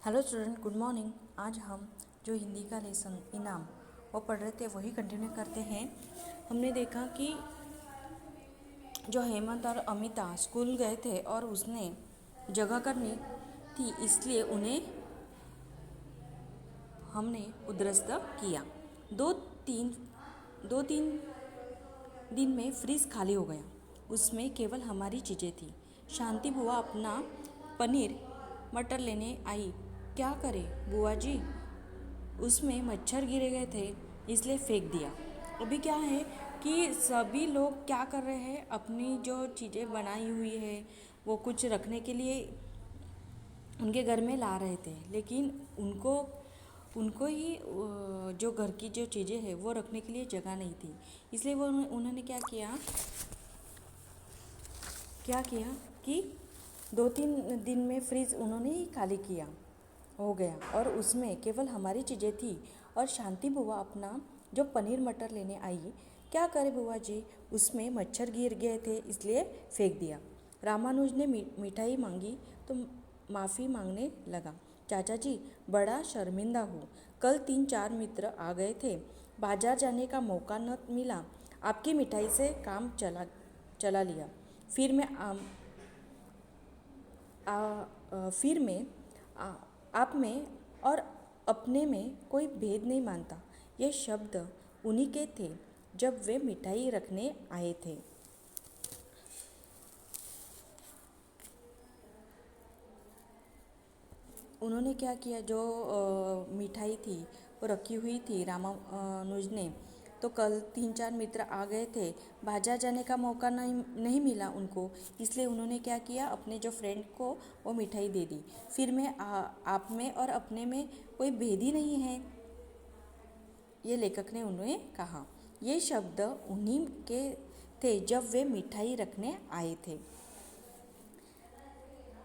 Hello student, good morning. आज हम जो हिंदी का लेसन इनाम वो पढ़ रहे थे वही कंटिन्यू करते हैं। हमने देखा कि जो हेमंत और अमिता स्कूल गए थे और उसने जगह करनी थी, इसलिए उन्हें हमने उद्ध्वस्त किया। दो तीन दिन में फ्रिज खाली हो गया। उसमें केवल हमारी चीज़ें थी। शांति बुआ अपना पनीर मटर लेने आई। क्या करे बुआ जी, उसमें मच्छर गिरे गए थे, इसलिए फेंक दिया। अभी क्या है कि सभी लोग क्या कर रहे हैं, अपनी जो चीज़ें बनाई हुई है वो कुछ रखने के लिए उनके घर में ला रहे थे, लेकिन उनको उनको ही जो घर की जो चीज़ें हैं वो रखने के लिए जगह नहीं थी। इसलिए वो उन्होंने क्या किया कि 2-3 दिन में फ्रिज उन्होंने ही खाली किया हो गया और उसमें केवल हमारी चीज़ें थी। और शांति बुआ अपना जो पनीर मटर लेने आई। क्या करे बुआ जी, उसमें मच्छर गिर गए थे, इसलिए फेंक दिया। रामानुज ने मिठाई मांगी तो माफ़ी मांगने लगा। चाचा जी, बड़ा शर्मिंदा हूँ। कल 3-4 मित्र आ गए थे, बाजार जाने का मौका न मिला। आपकी मिठाई से काम चला लिया। फिर मैं आप में और अपने में कोई भेद नहीं मानता। ये शब्द उन्हीं के थे जब वे मिठाई रखने आए थे। उन्होंने क्या किया, जो मिठाई थी वो रखी हुई थी रामानुज ने। तो कल 3-4 मित्र आ गए थे, बाजार जाने का मौका नहीं मिला उनको, इसलिए उन्होंने क्या किया, अपने जो फ्रेंड को वो मिठाई दे दी। फिर मैं आप में और अपने में कोई भेद ही नहीं है, ये लेखक ने उन्हें कहा। ये शब्द उन्हीं के थे जब वे मिठाई रखने आए थे।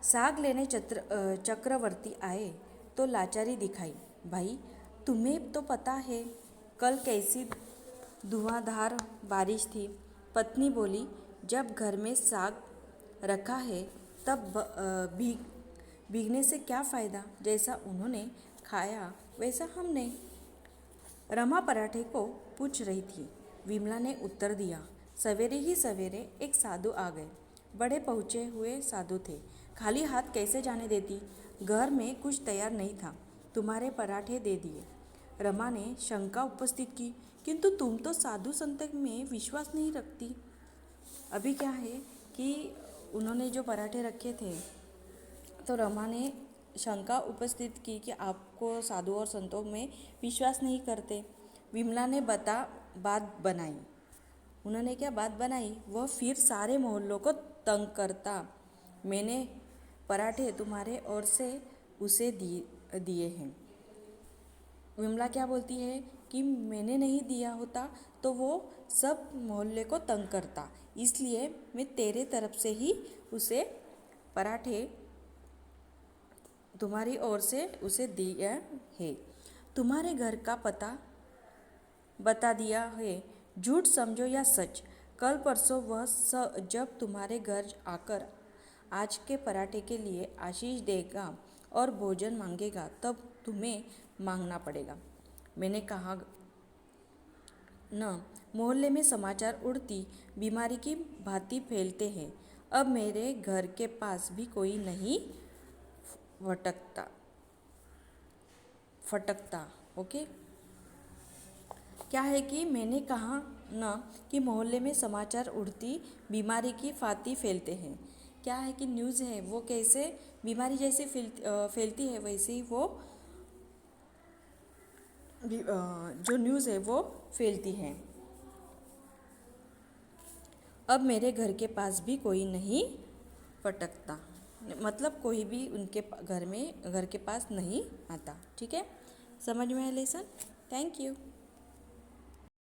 साग लेने चक्रवर्ती आए तो लाचारी दिखाई। भाई, तुम्हें तो पता है कल कैसी धुआंधार बारिश थी। पत्नी बोली, जब घर में साग रखा है तब भीगने से क्या फ़ायदा। जैसा उन्होंने खाया वैसा हमने। रमा पराठे को पूछ रही थी। विमला ने उत्तर दिया। सवेरे ही सवेरे एक साधु आ गए। बड़े पहुँचे हुए साधु थे। खाली हाथ कैसे जाने देती। घर में कुछ तैयार नहीं था, तुम्हारे पराठे दे दिए। रमा ने शंका उपस्थित की, किंतु तुम तो साधु संत में विश्वास नहीं रखती। अभी क्या है कि उन्होंने जो पराठे रखे थे तो रमा ने शंका उपस्थित की कि आपको साधु और संतों में विश्वास नहीं करते। विमला ने बात बनाई। उन्होंने क्या बात बनाई, वह फिर सारे मोहल्लों को तंग करता। मैंने पराठे तुम्हारे ओर से उसे दिए हैं। विमला क्या बोलती है कि मैंने नहीं दिया होता तो वो सब मोहल्ले को तंग करता, इसलिए मैं तेरे तरफ से ही उसे पराठे तुम्हारी ओर से उसे दिया है। तुम्हारे घर का पता बता दिया है, झूठ समझो या सच। कल परसों वह जब तुम्हारे घर आकर आज के पराठे के लिए आशीष देगा और भोजन मांगेगा तब तुम्हें मांगना पड़ेगा। मैंने कहा न, मोहल्ले में समाचार उड़ती बीमारी की भांति फैलते हैं। अब मेरे घर के पास भी कोई नहीं फटकता। ओके, क्या है कि मैंने कहा न कि मोहल्ले में समाचार उड़ती बीमारी की भांति फैलते हैं। क्या है कि न्यूज़ है वो कैसे बीमारी जैसे फैलती है, वैसे ही वो जो न्यूज़ है वो फैलती है। अब मेरे घर के पास भी कोई नहीं फटकता, मतलब कोई भी उनके घर के पास नहीं आता। ठीक है, समझ में है लेसन। Thank you.